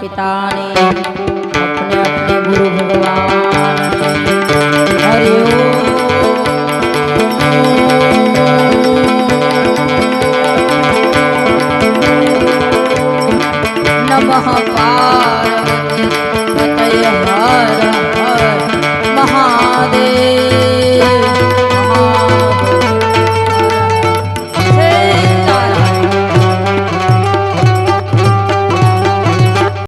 पिता ने अपने अपने गुरु भगवान